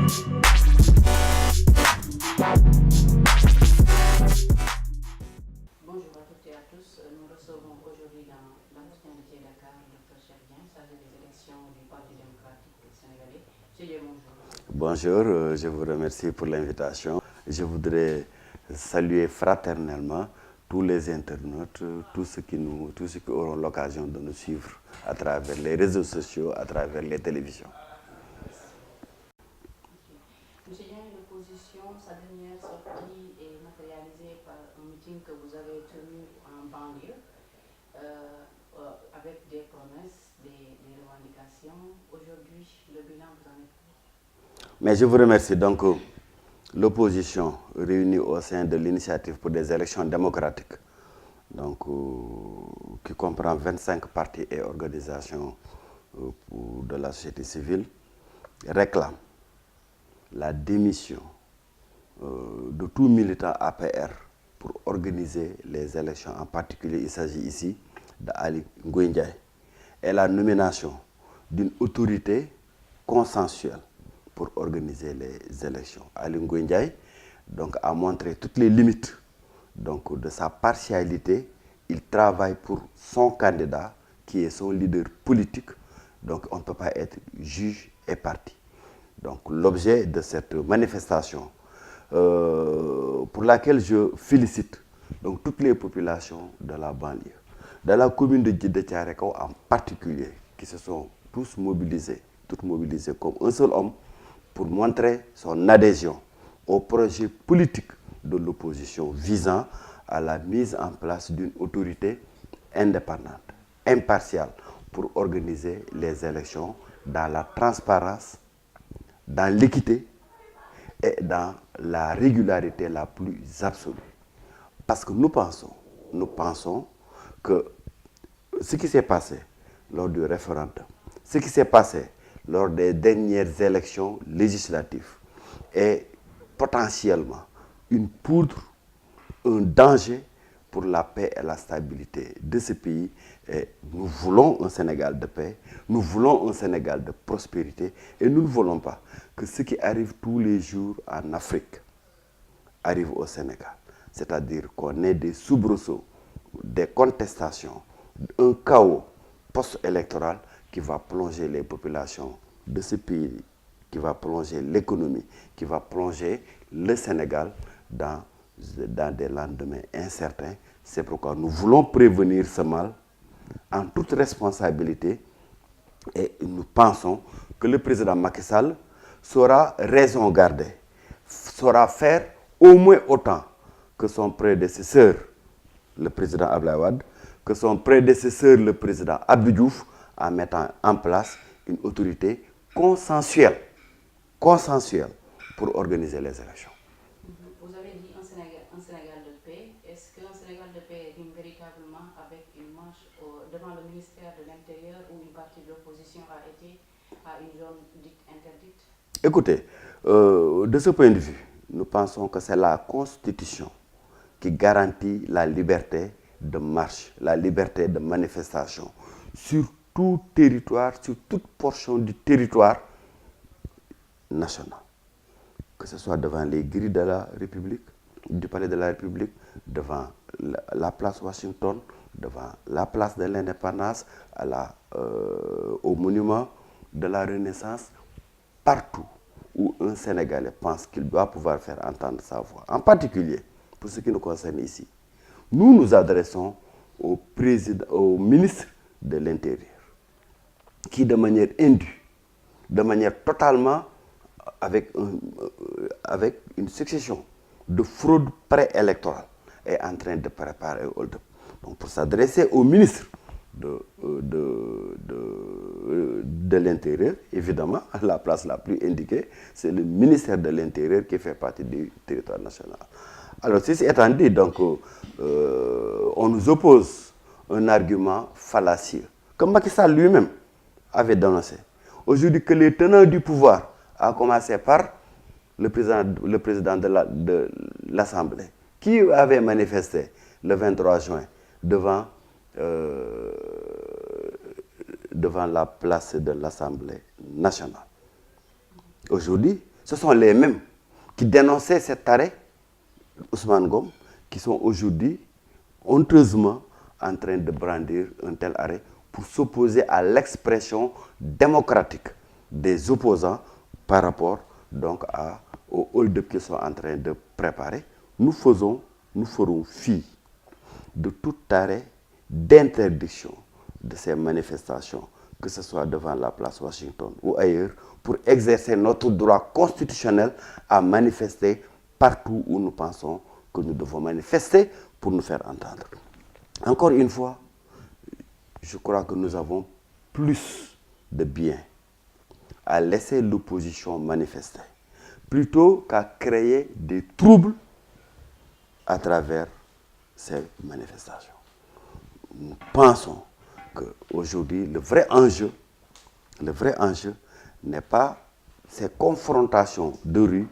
Bonjour à toutes et à tous. Nous recevons aujourd'hui dans notre invité Dakar le Dr Cheikh Dieng, chargé des élections du Parti démocratique sénégalais. Monsieur, bonjour. Bonjour, je vous remercie pour l'invitation. Je voudrais saluer fraternellement tous les internautes, tous ceux qui auront l'occasion de nous suivre à travers les réseaux sociaux, à travers les télévisions. Monsieur Dieng, l'opposition, sa dernière sortie est matérialisée par un meeting que vous avez tenu en banlieue avec des promesses, des revendications. Aujourd'hui, le bilan, vous en êtes où? Mais je vous remercie. Donc, l'opposition réunie au sein de l'initiative pour des élections démocratiques, donc, qui comprend 25 partis et organisations de la société civile, réclame la démission de tout militant APR pour organiser les élections. En particulier, il s'agit ici d'Aly Ngouille Ndiaye et la nomination d'une autorité consensuelle pour organiser les élections. Aly Ngouille Ndiaye donc, a montré toutes les limites donc, de sa partialité. Il travaille pour son candidat qui est son leader politique. Donc on ne peut pas être juge et parti. Donc l'objet de cette manifestation pour laquelle je félicite donc, toutes les populations de la banlieue, de la commune de Djeddah Thiaroye Kao en particulier, qui se sont tous mobilisés, toutes mobilisées comme un seul homme pour montrer son adhésion au projet politique de l'opposition visant à la mise en place d'une autorité indépendante, impartiale, pour organiser les élections dans la transparence, dans l'équité et dans la régularité la plus absolue. Parce que nous pensons que ce qui s'est passé lors du référendum, ce qui s'est passé lors des dernières élections législatives est potentiellement une poudre, un danger pour la paix et la stabilité de ce pays. Et nous voulons un Sénégal de paix, nous voulons un Sénégal de prospérité et nous ne voulons pas que ce qui arrive tous les jours en Afrique arrive au Sénégal. C'est-à-dire qu'on ait des soubresauts, des contestations, un chaos post-électoral qui va plonger les populations de ce pays, qui va plonger l'économie, qui va plonger le Sénégal dans des lendemains incertains. C'est pourquoi nous voulons prévenir ce mal en toute responsabilité et nous pensons que le président Macky Sall saura raison garder, saura faire au moins autant que son prédécesseur, le président Abdoulaye Wade, que son prédécesseur, le président Abdou Diouf, en mettant en place une autorité consensuelle pour organiser les élections. Vous avez dit un Sénégal de paix. Est-ce qu'un Sénégal de paix rime véritablement avec une marche devant le ministère de l'Intérieur où une partie de l'opposition a été à une zone dite interdite? Écoutez, de ce point de vue, nous pensons que c'est la Constitution qui garantit la liberté de marche, la liberté de manifestation sur tout territoire, sur toute portion du territoire national. Que ce soit devant les grilles de la République, du Palais de la République, devant la place Washington, devant la place de l'Indépendance, au monument de la Renaissance, partout où un Sénégalais pense qu'il doit pouvoir faire entendre sa voix. En particulier, pour ce qui nous concerne ici, nous nous adressons au ministre de l'Intérieur, qui de manière indue, de manière totalement avec une succession de fraudes préélectorales, est en train de préparer un hold-up. Donc pour s'adresser au ministre de l'Intérieur, évidemment, la place la plus indiquée, c'est le ministère de l'Intérieur qui fait partie du territoire national. Alors, ceci étant dit, donc, on nous oppose un argument fallacieux, comme Macky Sall lui-même avait dénoncé. Aujourd'hui, que les tenants du pouvoir, à commencer par le président de l'Assemblée, qui avait manifesté le 23 juin devant la place de l'Assemblée nationale. Aujourd'hui, ce sont les mêmes qui dénonçaient cet arrêt, Ousmane Ngom, qui sont aujourd'hui honteusement en train de brandir un tel arrêt pour s'opposer à l'expression démocratique des opposants par rapport donc au hold-up qu'ils sont en train de préparer. Nous ferons fi de tout arrêt d'interdiction de ces manifestations, que ce soit devant la place Washington ou ailleurs, pour exercer notre droit constitutionnel à manifester partout où nous pensons que nous devons manifester pour nous faire entendre. Encore une fois, je crois que nous avons plus de bien à laisser l'opposition manifester, plutôt qu'à créer des troubles à travers ces manifestations. Nous pensons qu'aujourd'hui, le vrai enjeu n'est pas ces confrontations de rue.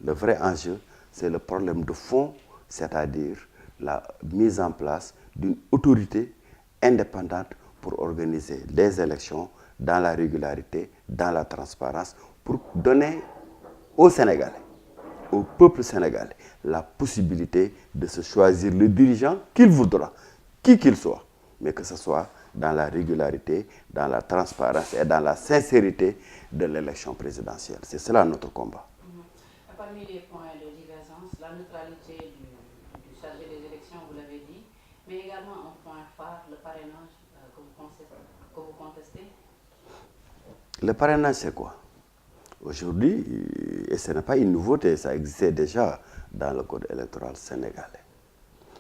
Le vrai enjeu, c'est le problème de fond, c'est-à-dire la mise en place d'une autorité indépendante pour organiser des élections dans la régularité, dans la transparence, pour donner aux Sénégalais, au peuple sénégalais, la possibilité de se choisir le dirigeant qu'il voudra, qui qu'il soit, mais que ce soit dans la régularité, dans la transparence et dans la sincérité de l'élection présidentielle. C'est cela notre combat. Parmi les points de divergence, la neutralité du chargé des élections, vous l'avez dit, mais également un point phare, le parrainage que vous contestez. Le parrainage, c'est quoi? Aujourd'hui, et ce n'est pas une nouveauté, ça existait déjà dans le code électoral sénégalais.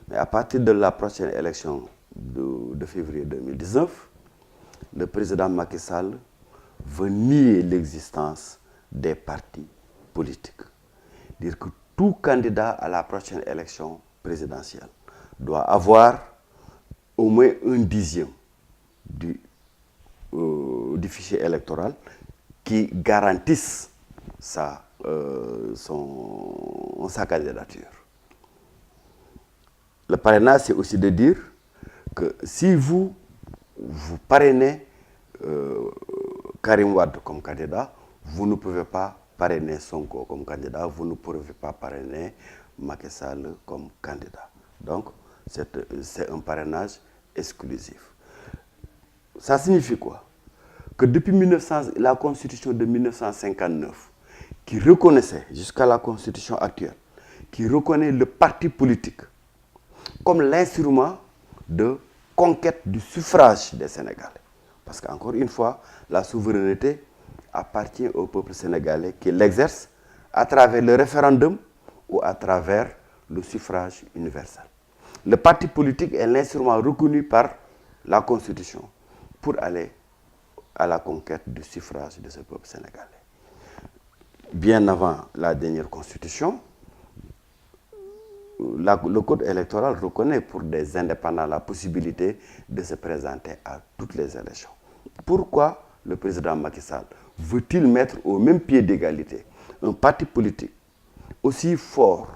Mais à partir de la prochaine élection de février 2019, le président Macky Sall veut nier l'existence des partis politiques. Dire que tout candidat à la prochaine élection présidentielle doit avoir au moins 1/10 du fichier électoral qui garantisse sa candidature. Le parrainage, c'est aussi de dire que si vous parrainez Karim Wade comme candidat, vous ne pouvez pas parrainer Sonko comme candidat, vous ne pouvez pas parrainer Macky Sall comme candidat. Donc, c'est un parrainage exclusif. Ça signifie quoi? Que depuis la constitution de 1959, qui reconnaissait, jusqu'à la constitution actuelle, qui reconnaît le parti politique comme l'instrument de conquête du suffrage des Sénégalais. Parce qu'encore une fois, la souveraineté appartient au peuple sénégalais qui l'exerce à travers le référendum ou à travers le suffrage universel. Le parti politique est l'instrument reconnu par la Constitution pour aller à la conquête du suffrage de ce peuple sénégalais. Bien avant la dernière Constitution, le code électoral reconnaît pour des indépendants la possibilité de se présenter à toutes les élections. Pourquoi le président Macky Sall veut-il mettre au même pied d'égalité un parti politique aussi fort,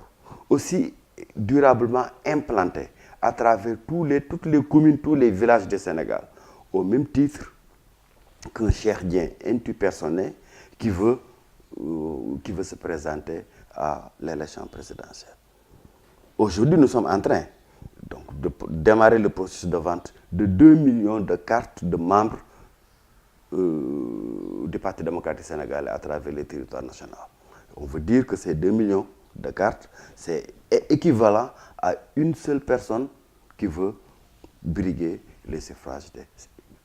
aussi durablement implanté à travers toutes les communes, tous les villages du Sénégal, au même titre qu'un cherdien intupersonné qui veut se présenter à l'élection présidentielle? Aujourd'hui, nous sommes en train donc, de démarrer le processus de vente de 2 millions de cartes de membres du Parti démocratique sénégalais à travers le territoire national. On veut dire que ces 2 millions de cartes, c'est équivalent à une seule personne qui veut briguer les suffrages.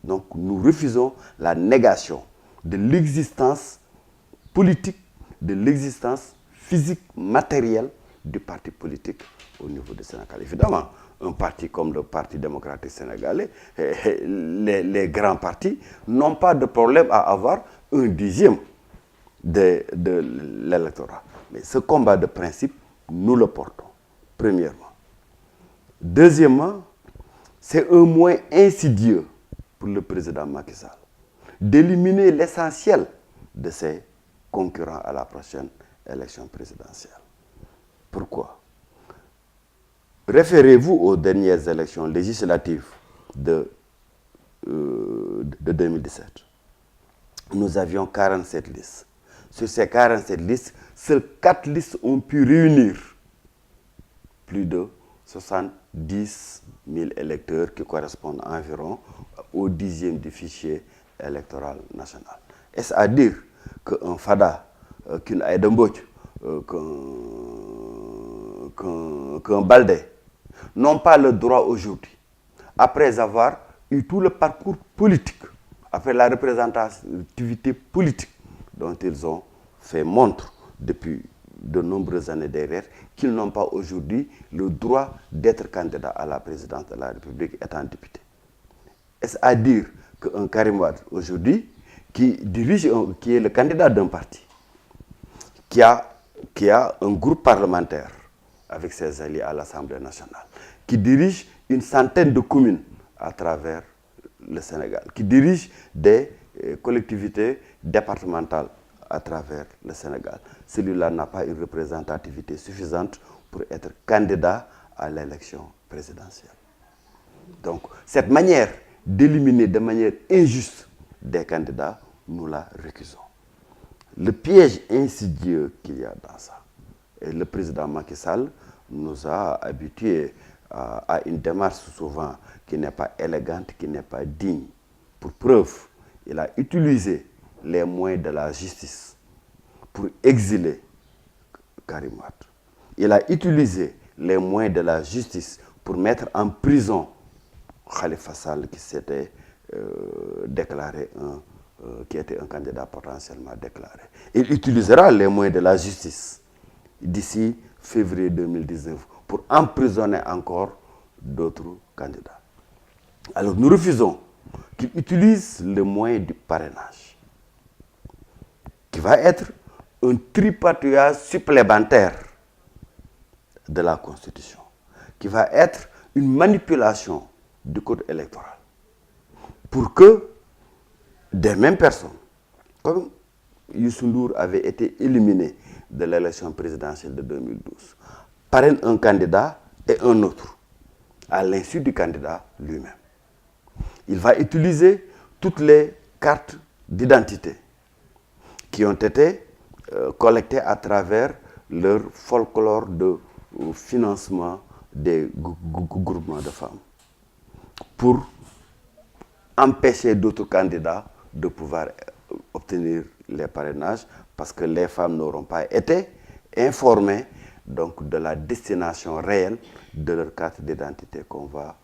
Donc nous refusons la négation de l'existence politique, de l'existence physique, matérielle du parti politique au niveau du Sénégal. Évidemment, un parti comme le Parti démocratique sénégalais, les grands partis n'ont pas de problème à avoir 1/10 de l'électorat. Mais ce combat de principe, nous le portons, premièrement. Deuxièmement, c'est un moyen insidieux pour le président Macky Sall d'éliminer l'essentiel de ses concurrents à la prochaine élection présidentielle. Pourquoi? Référez-vous aux dernières élections législatives de 2017. Nous avions 47 listes. Sur ces 47 listes, seules 4 listes ont pu réunir plus de 70 000 électeurs qui correspondent environ au 10e du fichier électoral national. Est-ce à dire qu'un Fada, qu'une Aïda Mbodj, qu'un Baldé n'ont pas le droit aujourd'hui, après avoir eu tout le parcours politique, après la représentativité politique dont ils ont fait montre depuis de nombreuses années derrière, qu'ils n'ont pas aujourd'hui le droit d'être candidat à la présidence de la République étant député. Est-ce à dire qu'un Karim Wade aujourd'hui, qui est le candidat d'un parti, qui a un groupe parlementaire avec ses alliés à l'Assemblée nationale, qui dirige une centaine de communes à travers le Sénégal, qui dirige des collectivités départementales à travers le Sénégal. Celui-là n'a pas une représentativité suffisante pour être candidat à l'élection présidentielle. Donc, cette manière d'éliminer de manière injuste des candidats, nous la récusons. Le piège insidieux qu'il y a dans ça, et le président Macky Sall nous a habitués à une démarche souvent qui n'est pas élégante, qui n'est pas digne. Pour preuve, il a utilisé les moyens de la justice pour exiler Karim Wade. Il a utilisé les moyens de la justice pour mettre en prison Khalifa Sall qui s'était déclaré qui était un candidat potentiellement déclaré. Il utilisera les moyens de la justice d'ici février 2019 pour emprisonner encore d'autres candidats. Alors nous refusons qu'il utilise le moyen du parrainage, qui va être un tripatouillage supplémentaire de la Constitution, qui va être une manipulation du code électoral, pour que des mêmes personnes, comme Youssou Ndour avait été éliminé de l'élection présidentielle de 2012, parrainent un candidat et un autre, à l'insu du candidat lui-même. Il va utiliser toutes les cartes d'identité qui ont été collectées à travers leur folklore de financement des groupements de femmes pour empêcher d'autres candidats de pouvoir obtenir les parrainages parce que les femmes n'auront pas été informées donc, de la destination réelle de leur carte d'identité qu'on va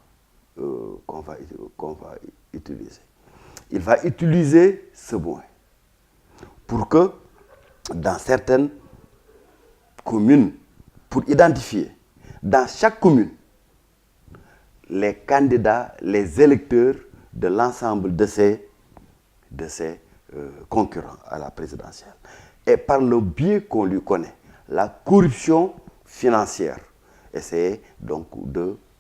utiliser. Il va utiliser ce moyen pour que dans certaines communes, pour identifier dans chaque commune les candidats, les électeurs de l'ensemble de ces concurrents à la présidentielle. Et par le biais qu'on lui connaît, la corruption financière, essayer donc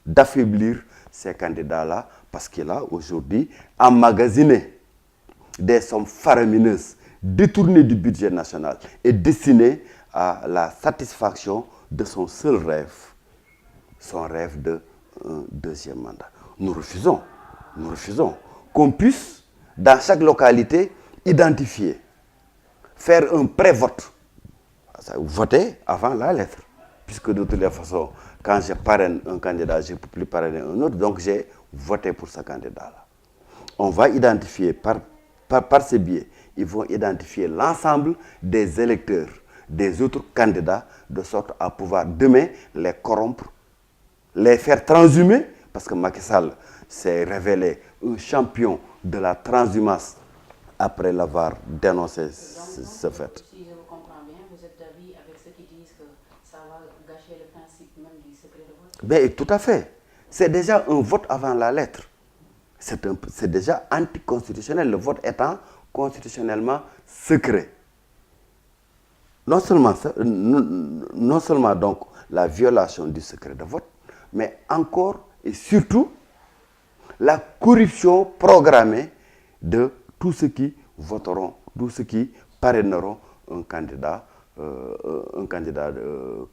d'affaiblir ces candidats-là parce qu'il a aujourd'hui emmagasiné des sommes faramineuses détournées du budget national et destinées à la satisfaction de son seul rêve, son rêve d'un deuxième mandat. Nous refusons qu'on puisse, dans chaque localité, identifier, faire un pré-vote, voter avant la lettre, puisque de toutes les façons, quand je parraine un candidat, je ne peux plus parrainer un autre, donc j'ai voté pour ce candidat-là. On va identifier, par ce biais, ils vont identifier l'ensemble des électeurs, des autres candidats, de sorte à pouvoir demain les corrompre, les faire transhumer, parce que Macky Sall s'est révélé un champion de la transhumance après l'avoir dénoncé ce fait. Si je vous comprends bien, vous êtes d'avis avec ceux qui disent que ça va gâcher le principe même du secret de vote? Ben, tout à fait. C'est déjà un vote avant la lettre. C'est déjà anticonstitutionnel, le vote étant constitutionnellement secret. Non seulement donc la violation du secret de vote, mais encore et surtout la corruption programmée de tous ceux qui voteront, tous ceux qui parraineront un candidat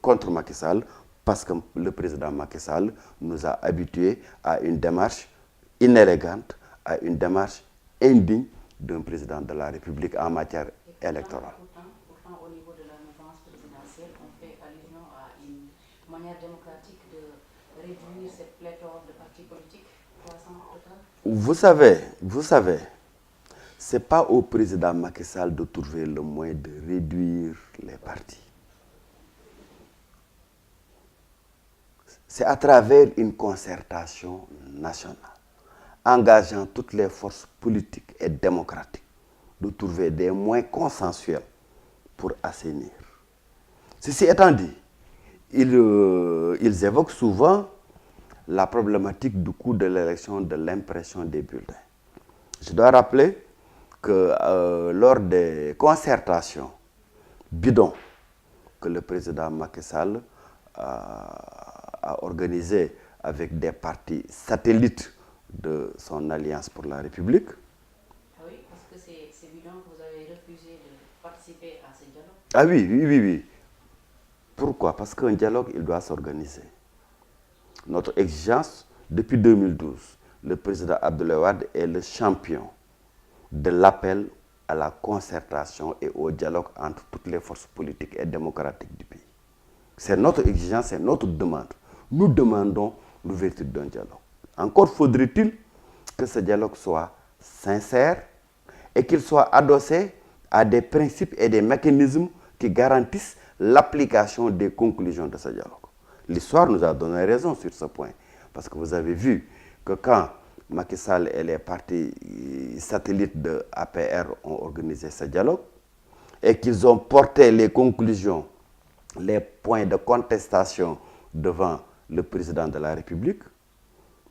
contre Macky Sall, parce que le président Macky Sall nous a habitués à une démarche inélégante, à une démarche indigne d'un président de la République en matière électorale. Pourtant, manière démocratique de réduire cette pléthore de partis politiques, 300 au total? Vous savez, ce n'est pas au président Macky Sall de trouver le moyen de réduire les partis. C'est à travers une concertation nationale, engageant toutes les forces politiques et démocratiques, de trouver des moyens consensuels pour assainir. Ceci étant dit, ils évoquent souvent la problématique du coût de l'élection, de l'impression des bulletins. Je dois rappeler que lors des concertations bidons que le président Macky Sall a organisées avec des partis satellites de son Alliance pour la République. Ah oui, parce que c'est bidon que vous avez refusé de participer à ce dialogue. Ah oui. Pourquoi? Parce qu'un dialogue, il doit s'organiser. Notre exigence, depuis 2012, le président Abdoulaye Wade est le champion de l'appel à la concertation et au dialogue entre toutes les forces politiques et démocratiques du pays. C'est notre exigence, c'est notre demande. Nous demandons l'ouverture d'un dialogue. Encore faudrait-il que ce dialogue soit sincère et qu'il soit adossé à des principes et des mécanismes qui garantissent l'application des conclusions de ce dialogue. L'histoire nous a donné raison sur ce point, parce que vous avez vu que quand Macky Sall et les partis satellites de APR ont organisé ce dialogue et qu'ils ont porté les conclusions, les points de contestation devant le président de la République,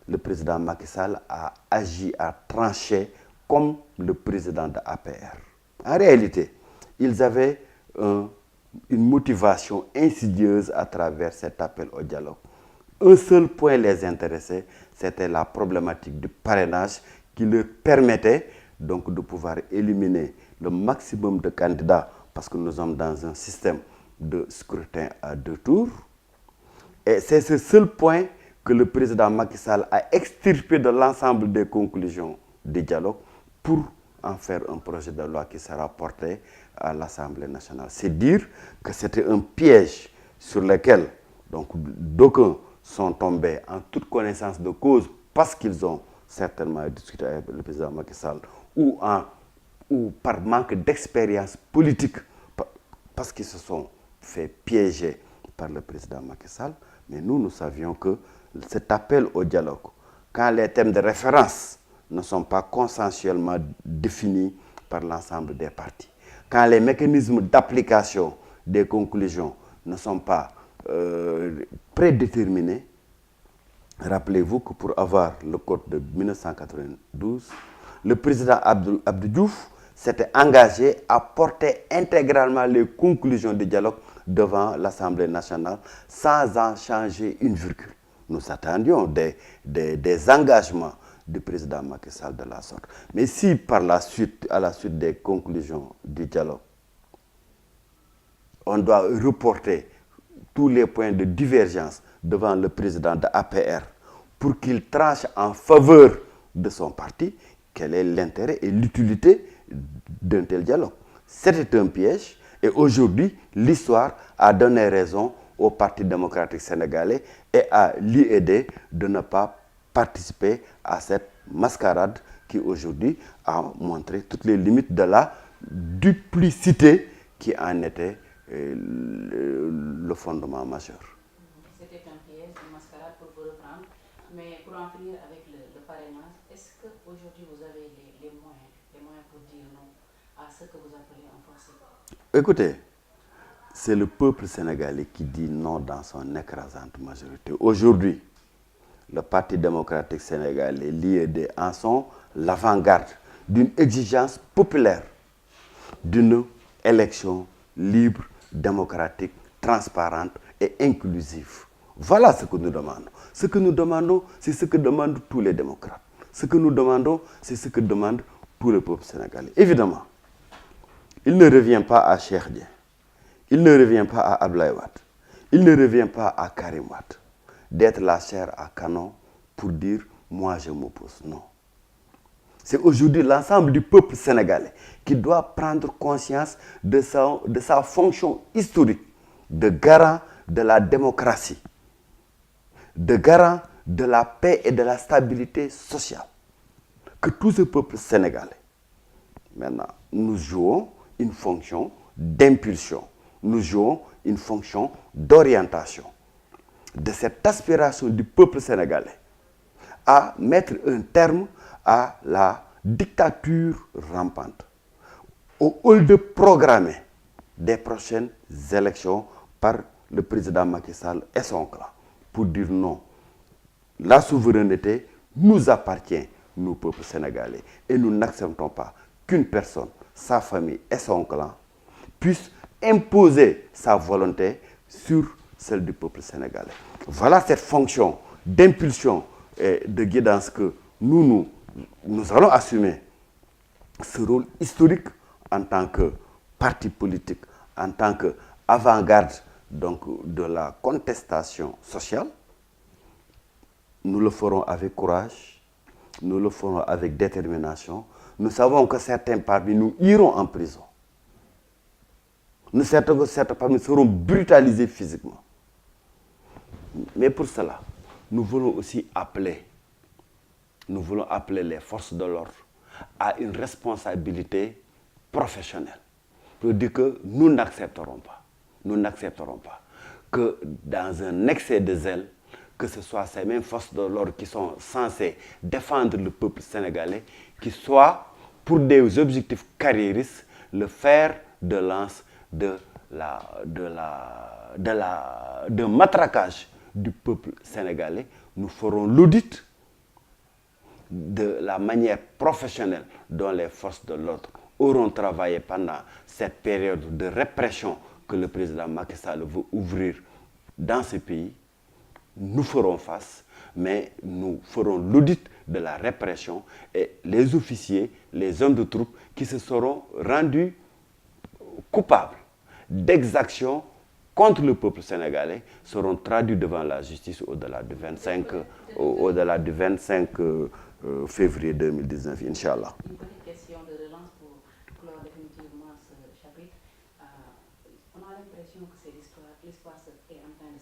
le président Macky Sall a agi, a tranché comme le président de APR. En réalité, ils avaient une motivation insidieuse à travers cet appel au dialogue. Un seul point les intéressait, c'était la problématique du parrainage qui leur permettait donc de pouvoir éliminer le maximum de candidats, parce que nous sommes dans un système de scrutin à 2 tours. Et c'est ce seul point que le président Macky Sall a extirpé de l'ensemble des conclusions du dialogue pour en faire un projet de loi qui sera porté à l'Assemblée nationale. C'est dire que c'était un piège sur lequel donc d'aucuns sont tombés en toute connaissance de cause parce qu'ils ont certainement discuté avec le président Macky Sall ou par manque d'expérience politique, parce qu'ils se sont fait piéger par le président Macky Sall. Mais nous savions que cet appel au dialogue, quand les thèmes de référence ne sont pas consensuellement définis par l'ensemble des partis, quand les mécanismes d'application des conclusions ne sont pas prédéterminés, rappelez-vous que pour avoir le code de 1992, le président Abdou Diouf s'était engagé à porter intégralement les conclusions du dialogue devant l'Assemblée nationale sans en changer une virgule. Nous attendions des engagements du président Macky Sall de la sorte. Mais si par la suite, à la suite des conclusions du dialogue, on doit reporter tous les points de divergence devant le président de APR pour qu'il tranche en faveur de son parti, quel est l'intérêt et l'utilité d'un tel dialogue? C'était un piège et aujourd'hui, l'histoire a donné raison au Parti démocratique sénégalais et à l'IED de ne pas participer à cette mascarade qui aujourd'hui a montré toutes les limites de la duplicité qui en était le fondement majeur. C'était un piège, une mascarade pour vous reprendre. Mais pour en finir avec le parrainage, est-ce qu'aujourd'hui vous avez les moyens pour dire non à ce que vous appelez un forcé? Écoutez, c'est le peuple sénégalais qui dit non dans son écrasante majorité. Aujourd'hui, le Parti démocratique sénégalais, l'IED, en sont l'avant-garde d'une exigence populaire, d'une élection libre, démocratique, transparente et inclusive. Voilà ce que nous demandons. Ce que nous demandons, c'est ce que demandent tous les démocrates. Ce que nous demandons, c'est ce que demande tout le peuple sénégalais. Évidemment, il ne revient pas à Cheikh Dieng, il ne revient pas à Abdoulaye Wade, il ne revient pas à Karim Wade d'être la chair à canon pour dire « moi je m'oppose ». Non. C'est aujourd'hui l'ensemble du peuple sénégalais qui doit prendre conscience de sa fonction historique de garant de la démocratie de garant de la paix et de la stabilité sociale que tout ce peuple sénégalais. Maintenant, nous jouons une fonction d'impulsion, nous jouons une fonction d'orientation de cette aspiration du peuple sénégalais à mettre un terme à la dictature rampante, au lieu de programmer des prochaines élections par le président Macky Sall et son clan pour dire non. La souveraineté nous appartient, nous, peuple sénégalais, et nous n'acceptons pas qu'une personne, sa famille et son clan puissent imposer sa volonté sur celle du peuple sénégalais. Voilà cette fonction d'impulsion et de guidance que nous allons assumer ce rôle historique en tant que parti politique, en tant qu'avant-garde donc de la contestation sociale. Nous le ferons avec courage, nous le ferons avec détermination. Nous savons que certains parmi nous iront en prison. Nous savons que certains parmi nous seront brutalisés physiquement. Mais pour cela, nous voulons aussi appeler les forces de l'ordre à une responsabilité professionnelle. Pour dire que nous n'accepterons pas que dans un excès de zèle, que ce soit ces mêmes forces de l'ordre qui sont censées défendre le peuple sénégalais, qui soient, pour des objectifs carriéristes, le fer de lance de matraquage du peuple sénégalais. Nous ferons l'audit de la manière professionnelle dont les forces de l'ordre auront travaillé pendant cette période de répression que le président Macky Sall veut ouvrir dans ce pays. Nous ferons face, mais nous ferons l'audit de la répression et les officiers, les hommes de troupes qui se seront rendus coupables d'exactions contre le peuple sénégalais seront traduits devant la justice au-delà du 25 février 2019, Inch'Allah. Une petite question de relance pour clore définitivement ce chapitre. On a l'impression que c'est l'histoire est en train de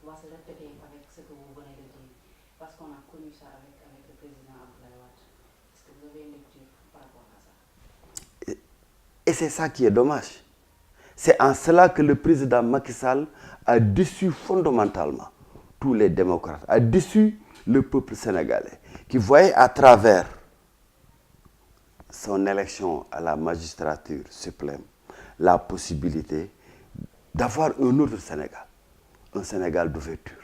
va se répéter avec ce que vous venez de dire, parce qu'on a connu ça avec le président Abdoulaye Wade. Est-ce que vous avez une lecture par rapport à ça? Et c'est ça qui est dommage. C'est en cela que le président Macky Sall a déçu fondamentalement tous les démocrates, a déçu le peuple sénégalais, qui voyait à travers son élection à la magistrature suprême la possibilité d'avoir un autre Sénégal. Un Sénégal d'ouverture,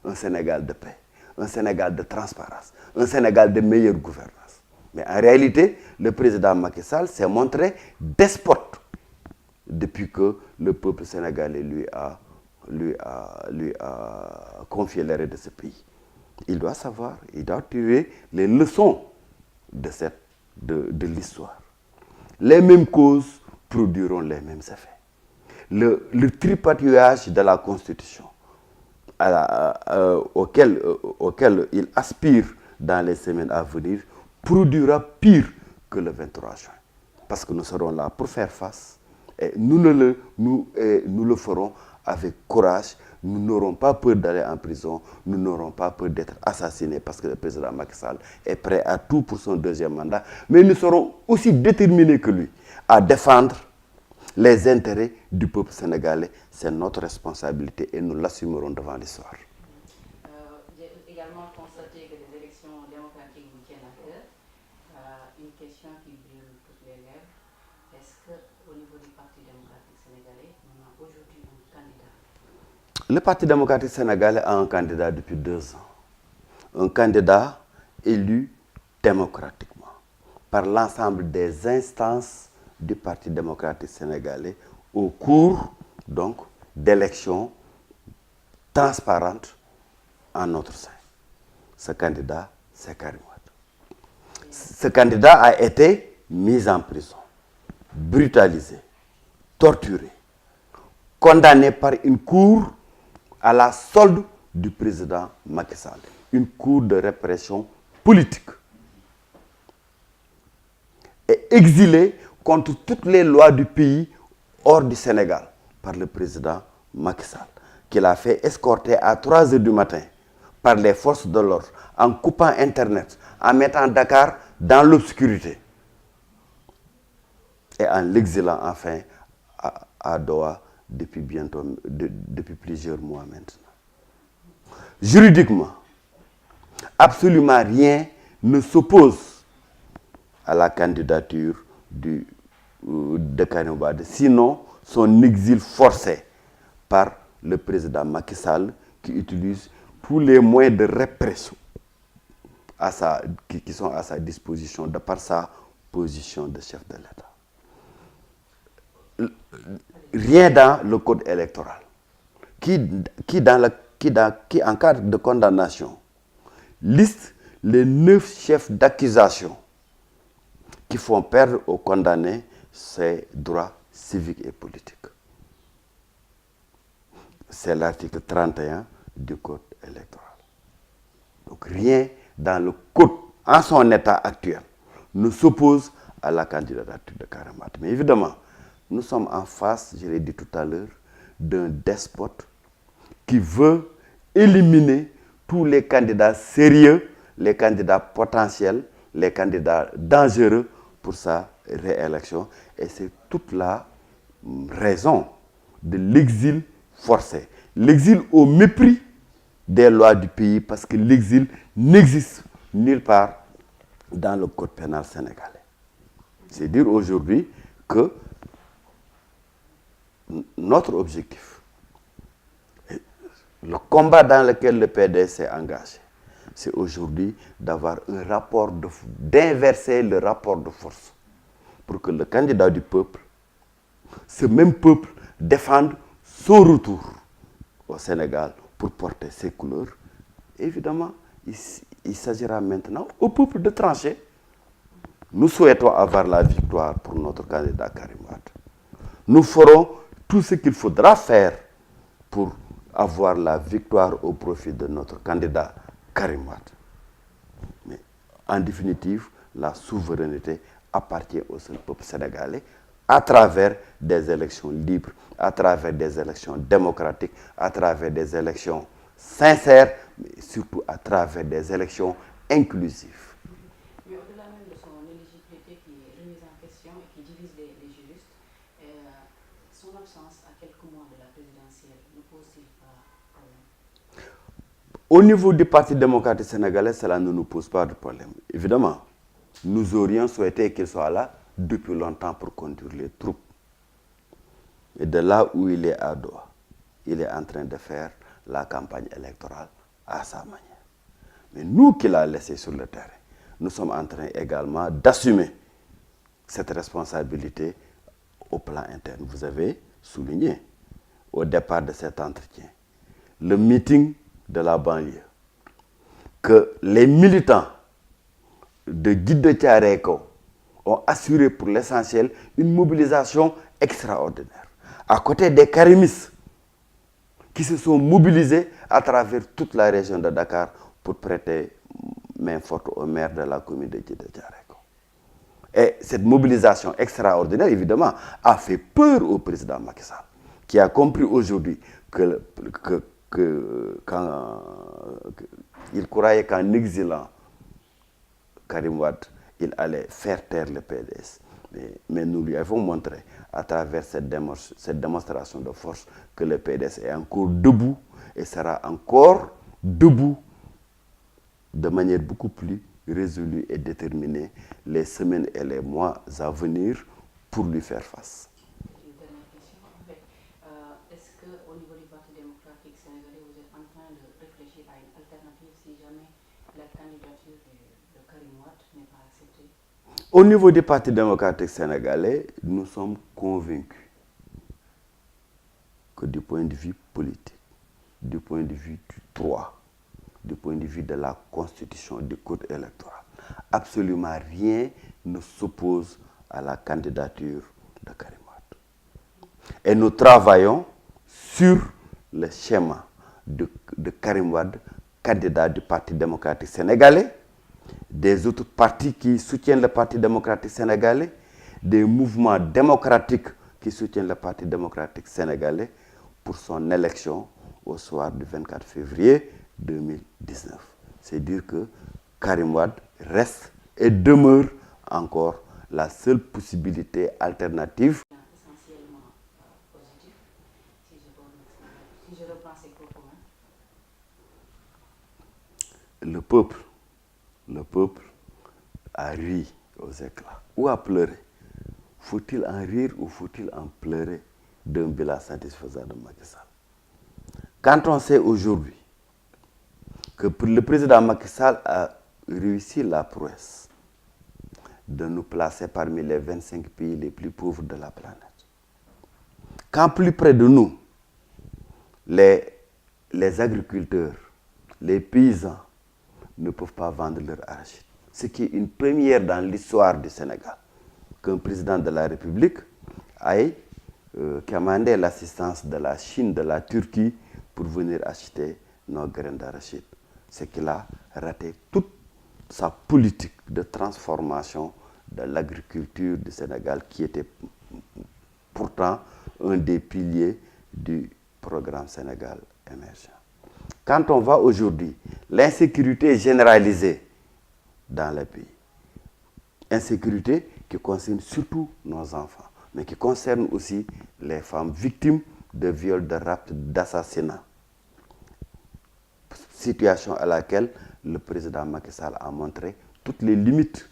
un Sénégal de paix, un Sénégal de transparence, un Sénégal de meilleure gouvernance. Mais en réalité, le président Macky Sall s'est montré despote depuis que le peuple sénégalais lui a confié l'héritier de ce pays. Il doit savoir, il doit tirer les leçons de l'histoire. Les mêmes causes produiront les mêmes effets. Le tripatouillage de la Constitution auquel il aspire dans les semaines à venir produira pire que le 23 juin. Parce que nous serons là pour faire face et nous le ferons avec courage. Nous n'aurons pas peur d'aller en prison, nous n'aurons pas peur d'être assassinés parce que le président Macky Sall est prêt à tout pour son deuxième mandat. Mais nous serons aussi déterminés que lui à défendre les intérêts du peuple sénégalais. C'est notre responsabilité et nous l'assumerons devant l'histoire. J'ai également constaté que les élections démocratiques vous tiennent à cœur. Une question qui brûle toutes les lèvres. Est-ce qu'au niveau du Parti démocratique sénégalais, on a aujourd'hui un candidat? Le Parti démocratique sénégalais a un candidat depuis 2 ans. Un candidat élu démocratiquement par l'ensemble des instances du Parti démocratique sénégalais au cours donc d'élections transparentes en notre sein. Ce candidat, c'est Karim Wade. Ce candidat a été mis en prison, brutalisé, torturé, condamné par une cour à la solde du président Macky Sall, une cour de répression politique, et exilé contre toutes les lois du pays hors du Sénégal par le président Macky Sall, qu'il a fait escorter à 3 h du matin par les forces de l'ordre, en coupant Internet, en mettant Dakar dans l'obscurité et en l'exilant enfin à Doha depuis plusieurs mois maintenant. Juridiquement, absolument rien ne s'oppose à la candidature de Karim Wade, sinon son exil forcé par le président Macky Sall qui utilise tous les moyens de répression qui sont à sa disposition de par sa position de chef de l'État. Rien dans le code électoral qui en cas de condamnation, liste les 9 chefs d'accusation qui font perdre aux condamnés ses droits civiques et politiques. C'est l'article 31 du code électoral. Donc rien dans le code, en son état actuel, ne s'oppose à la candidature de Karim Wade. Mais évidemment, nous sommes en face, je l'ai dit tout à l'heure, d'un despote qui veut éliminer tous les candidats sérieux, les candidats potentiels, les candidats dangereux pour sa réélection. Et c'est toute la raison de l'exil forcé. L'exil au mépris des lois du pays, parce que l'exil n'existe nulle part dans le code pénal sénégalais. C'est dire aujourd'hui que notre objectif, le combat dans lequel le PDS s'est engagé, c'est aujourd'hui d'avoir d'inverser le rapport de force pour que le candidat du peuple, ce même peuple, défende son retour au Sénégal pour porter ses couleurs. Évidemment, il s'agira maintenant au peuple de trancher. Nous souhaitons avoir la victoire pour notre candidat Karim Wade. Nous ferons tout ce qu'il faudra faire pour avoir la victoire au profit de notre candidat Karim Wade. Mais en définitive, la souveraineté appartient au seul peuple sénégalais à travers des élections libres, à travers des élections démocratiques, à travers des élections sincères, mais surtout à travers des élections inclusives. Mais au-delà même de son éligibilité qui est remise en question et qui divise les juristes, son absence à quelques mois de la présidentielle ne pose-t-il pas problème? Au niveau du Parti démocratique sénégalais, cela ne nous pose pas de problème. Évidemment, nous aurions souhaité qu'il soit là depuis longtemps pour conduire les troupes. Et de là où il est à Doha, il est en train de faire la campagne électorale à sa manière. Mais nous qui l'a laissé sur le terrain, nous sommes en train également d'assumer cette responsabilité au plan interne. Vous avez souligné au départ de cet entretien le meeting de la banlieue que les militants de Guide de Thiaroye-Kao ont assuré pour l'essentiel une mobilisation extraordinaire. À côté des karimistes qui se sont mobilisés à travers toute la région de Dakar pour prêter main forte au maire de la commune de Guide de Thiaroye-Kao. Et cette mobilisation extraordinaire, évidemment, a fait peur au président Macky Sall, qui a compris aujourd'hui qu'il croyait qu'en exilant Karim Wade, il allait faire taire le PDS. Mais nous lui avons montré, à travers cette démonstration de force, que le PDS est encore debout et sera encore debout de manière beaucoup plus résolue et déterminée les semaines et les mois à venir pour lui faire face. Une dernière question. En fait, est-ce qu'au niveau du Parti démocratique sénégalais, vous êtes en train de réfléchir à une alternative si jamais la candidature de Karim Wade n'est pas acceptée? Au niveau du Parti démocratique sénégalais, nous sommes convaincus que du point de vue politique, du point de vue du droit, du point de vue de la Constitution, du Code électoral, absolument rien ne s'oppose à la candidature de Karim Wade. Et nous travaillons sur le schéma de Karim Wade, candidat du Parti démocratique sénégalais, des autres partis qui soutiennent le Parti démocratique sénégalais, des mouvements démocratiques qui soutiennent le Parti démocratique sénégalais pour son élection au soir du 24 février 2019. C'est dire que Karim Wade reste et demeure encore la seule possibilité alternative. Essentiellement positif, si je reprends ces propos. Le peuple a ri aux éclats ou a pleuré. Faut-il en rire ou faut-il en pleurer d'un bilan satisfaisant de Macky Sall? Quand on sait aujourd'hui que le président Macky Sall a réussi la prouesse de nous placer parmi les 25 pays les plus pauvres de la planète, quand plus près de nous, les agriculteurs, les paysans ne peuvent pas vendre leur arachide, ce qui est une première dans l'histoire du Sénégal, qu'un président de la République aille commander l'assistance de la Chine, de la Turquie, pour venir acheter nos graines d'arachide. C'est qu'il a raté toute sa politique de transformation de l'agriculture du Sénégal, qui était pourtant un des piliers du programme Sénégal émergent. Quand on voit aujourd'hui l'insécurité généralisée dans le pays, insécurité qui concerne surtout nos enfants, mais qui concerne aussi les femmes victimes de viols, de rapts, d'assassinats. Situation à laquelle le président Macky Sall a montré toutes les limites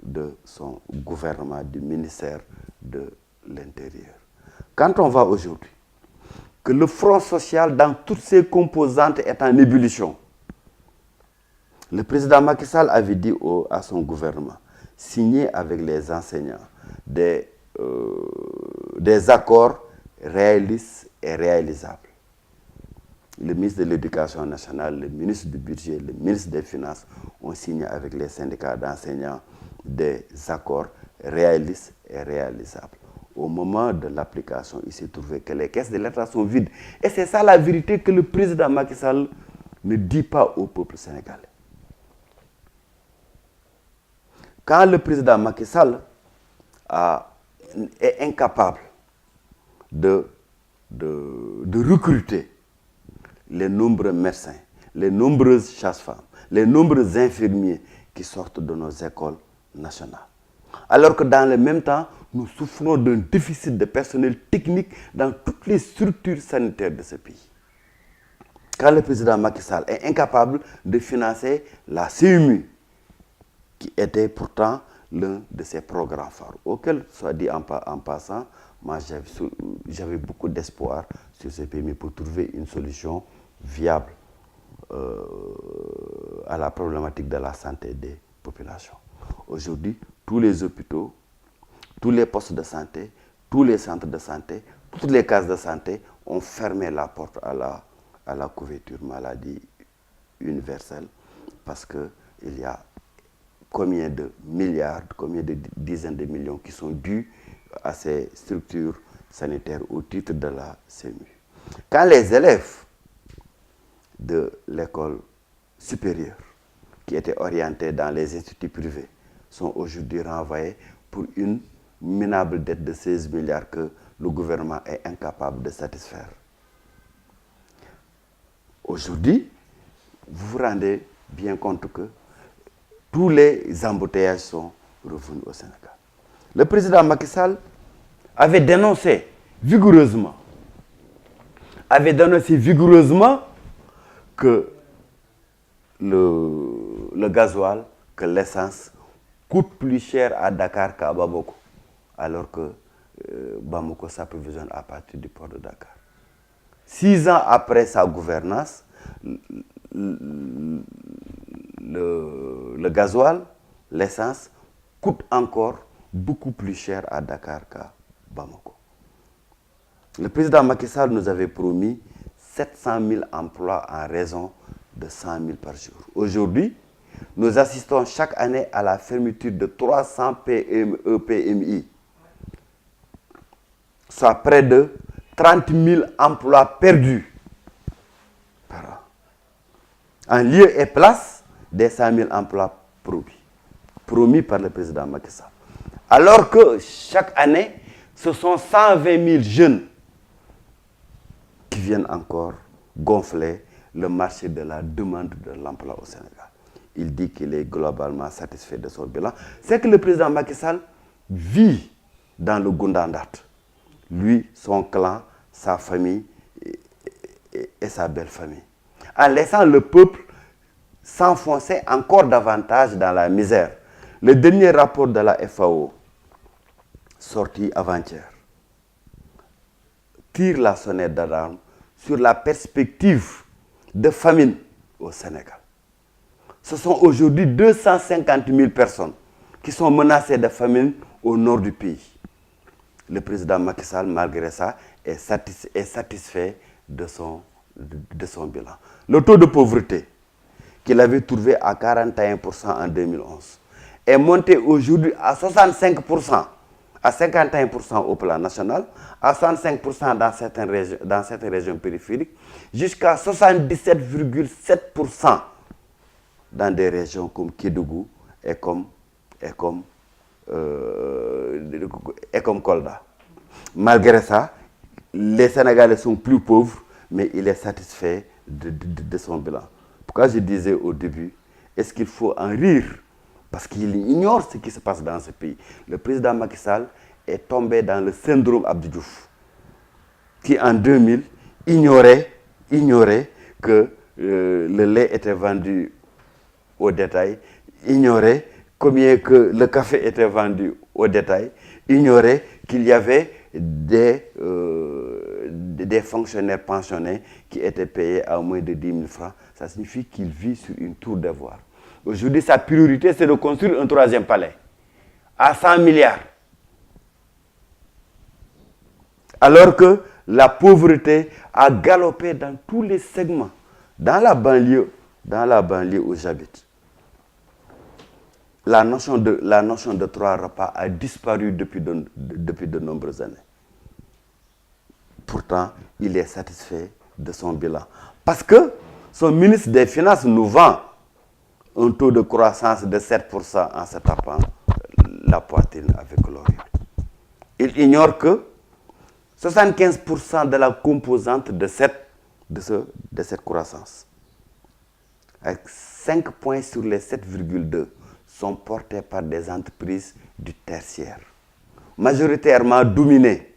de son gouvernement, du ministère de l'Intérieur. Quand on voit aujourd'hui que le front social dans toutes ses composantes est en ébullition, le président Macky Sall avait dit à son gouvernement, signer avec les enseignants des accords réalistes et réalisables. Le ministre de l'Éducation nationale, le ministre du Budget, le ministre des Finances ont signé avec les syndicats d'enseignants des accords réalistes et réalisables. Au moment de l'application, il s'est trouvé que les caisses de l'État sont vides. Et c'est ça la vérité que le président Macky Sall ne dit pas au peuple sénégalais. Quand le président Macky Sall est incapable de recruter les nombreux médecins, les nombreuses sages-femmes, les nombreux infirmiers qui sortent de nos écoles nationales, alors que dans le même temps, nous souffrons d'un déficit de personnel technique dans toutes les structures sanitaires de ce pays. Quand le président Macky Sall est incapable de financer la CMU, qui était pourtant l'un de ses programmes phares, auquel, soit dit en passant, moi j'avais beaucoup d'espoir sur ce pays pour trouver une solution viable à la problématique de la santé des populations. Aujourd'hui, tous les hôpitaux, tous les postes de santé, tous les centres de santé, toutes les cases de santé ont fermé la porte à la couverture maladie universelle, parce qu'il y a combien de milliards, combien de dizaines de millions qui sont dus à ces structures sanitaires au titre de la CMU. Quand les élèves de l'école supérieure, qui étaient orientés dans les instituts privés, sont aujourd'hui renvoyés pour une minable dette de 16 milliards que le gouvernement est incapable de satisfaire. Aujourd'hui, vous vous rendez bien compte que tous les embouteillages sont revenus au Sénégal. Le président Macky Sall avait dénoncé vigoureusement que le gasoil, que l'essence coûte plus cher à Dakar qu'à Bamako, alors que Bamako s'approvisionne à partir du port de Dakar. 6 ans après sa gouvernance, le gasoil, l'essence, coûte encore beaucoup plus cher à Dakar qu'à Bamako. Le président Macky Sall nous avait promis 700 000 emplois en raison de 100 000 par jour. Aujourd'hui, nous assistons chaque année à la fermeture de 300 PMI, soit près de 30 000 emplois perdus par an, en lieu et place des 100 000 emplois promis par le président Macky Sall. Alors que chaque année, ce sont 120 000 jeunes qui viennent encore gonfler le marché de la demande de l'emploi au Sénégal. Il dit qu'il est globalement satisfait de son bilan. C'est que le président Macky Sall vit dans le Goundandat. Lui, son clan, sa famille et sa belle famille. En laissant le peuple s'enfoncer encore davantage dans la misère. Le dernier rapport de la FAO, sorti avant-hier, tire la sonnette d'alarme sur la perspective de famine au Sénégal. Ce sont aujourd'hui 250 000 personnes qui sont menacées de famine au nord du pays. Le président Macky Sall, malgré ça, est satisfait de son bilan. Le taux de pauvreté, qu'il avait trouvé à 41% en 2011, est monté aujourd'hui à 65%, à 51% au plan national, à 65% dans certaines régions périphériques, jusqu'à 77,7% dans des régions comme Kédougou et comme Kolda. Malgré ça, les Sénégalais sont plus pauvres, mais il est satisfait de son bilan. Pourquoi je disais au début, est-ce qu'il faut en rire? Parce qu'il ignore ce qui se passe dans ce pays. Le président Macky Sall est tombé dans le syndrome Abdou Diouf, qui en 2000 ignorait que le lait était vendu au détail, ignorait combien que le café était vendu au détail, ignorait qu'il y avait des fonctionnaires pensionnés qui étaient payés à moins de 10 000 francs. Ça signifie qu'il vit sur une tour d'ivoire. Aujourd'hui, sa priorité, c'est de construire un troisième palais à 100 milliards. Alors que la pauvreté a galopé dans tous les segments, dans la banlieue où j'habite. La notion de 3 repas a disparu depuis de nombreuses années. Pourtant, il est satisfait de son bilan. Parce que son ministre des Finances nous vend un taux de croissance de 7% en se tapant la poitrine avec l'oreille. Il ignore que 75% de la composante de cette croissance, avec 5 points sur les 7,2, sont portés par des entreprises du tertiaire, majoritairement dominées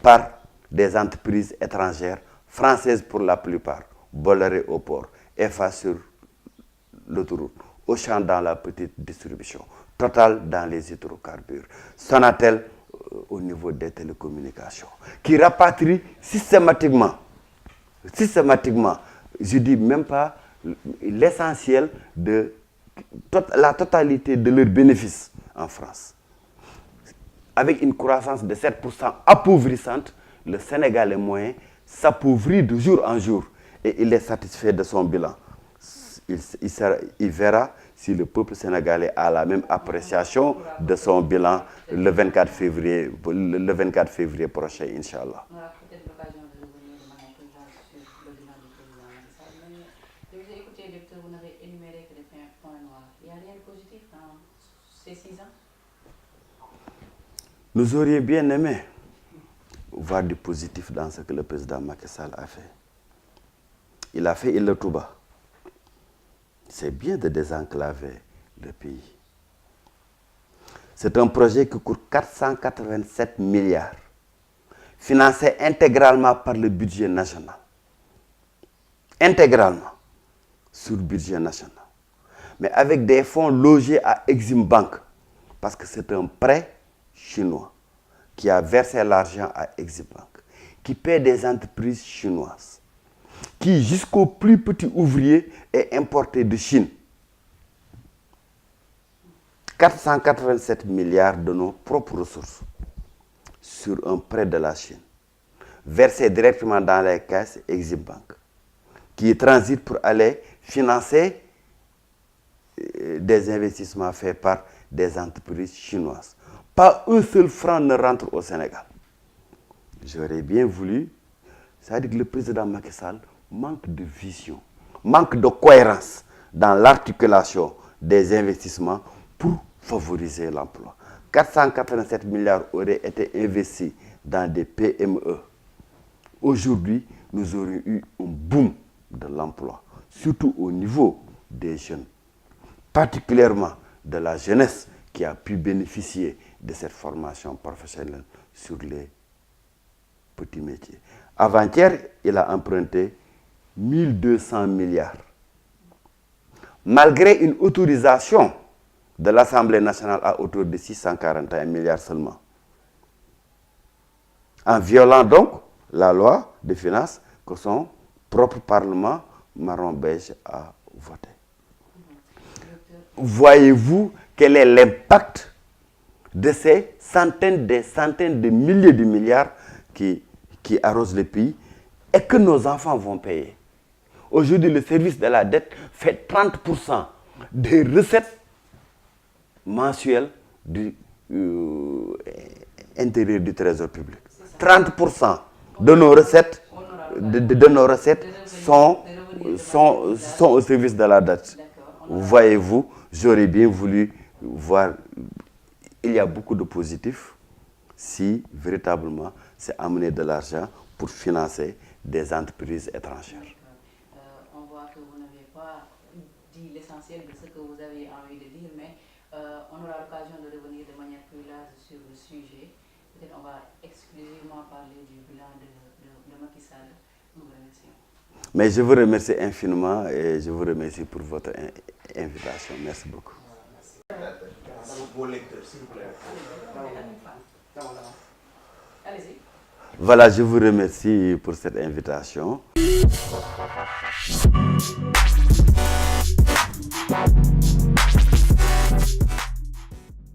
par des entreprises étrangères, françaises pour la plupart, Bolloré au port, EFA sur l'autoroute, Auchan dans la petite distribution, Total dans les hydrocarbures, Sonatel au niveau des télécommunications, qui rapatrie systématiquement, je dis même pas l'essentiel de la totalité de leurs bénéfices en France. Avec une croissance de 7% appauvrissante, le Sénégalais moyen s'appauvrit de jour en jour et il est satisfait de son bilan. Il verra si le peuple sénégalais a la même appréciation de son bilan le 24 février prochain, Inch'Allah. On aura peut-être l'occasion de revenir de manière plus large sur le bilan du président Macky Sall. Mais je vous ai écouté, docteur, vous n'avez énuméré que les points noirs. Il n'y a rien de positif dans ces 6 ans? Nous aurions bien aimé voir du positif dans ce que le président Macky Sall a fait. Il a fait Ila Touba. C'est bien de désenclaver le pays. C'est un projet qui coûte 487 milliards, financé intégralement par le budget national. Intégralement sur le budget national. Mais avec des fonds logés à Exim Bank, parce que c'est un prêt chinois qui a versé l'argent à Exim Bank, qui paie des entreprises chinoises, qui jusqu'au plus petit ouvrier est importé de Chine. 487 milliards de nos propres ressources sur un prêt de la Chine, versé directement dans les caisses Exim Bank, qui transite pour aller financer des investissements faits par des entreprises chinoises. Pas un seul franc ne rentre au Sénégal. J'aurais bien voulu, c'est-à-dire que le président Macky Sall manque de vision, manque de cohérence dans l'articulation des investissements pour favoriser l'emploi. 487 milliards auraient été investis dans des PME. Aujourd'hui, nous aurions eu un boom de l'emploi, surtout au niveau des jeunes, particulièrement de la jeunesse qui a pu bénéficier de cette formation professionnelle sur les petits métiers. Avant-hier, il a emprunté 1200 milliards. Malgré une autorisation de l'Assemblée nationale à hauteur de 641 milliards seulement. En violant donc la loi de finances que son propre Parlement marron-beige a voté. Voyez-vous quel est l'impact de ces centaines de milliers de milliards qui arrosent le pays et que nos enfants vont payer. Aujourd'hui, le service de la dette fait 30% des recettes mensuelles du intérieur du trésor public. 30% de nos recettes, sont au service de la dette. Voyez-vous, j'aurais bien voulu voir, il y a beaucoup de positifs si véritablement c'est amener de l'argent pour financer des entreprises étrangères. On voit que vous n'avez pas dit l'essentiel de ce que vous avez envie de dire, mais on aura l'occasion de revenir de manière plus large sur le sujet. Peut-être on va exclusivement parler du bilan de Macky Sall. Nous vous remercions. Mais je vous remercie infiniment et je vous remercie pour votre invitation. Merci beaucoup. Allez-y. Voilà, je vous remercie pour cette invitation.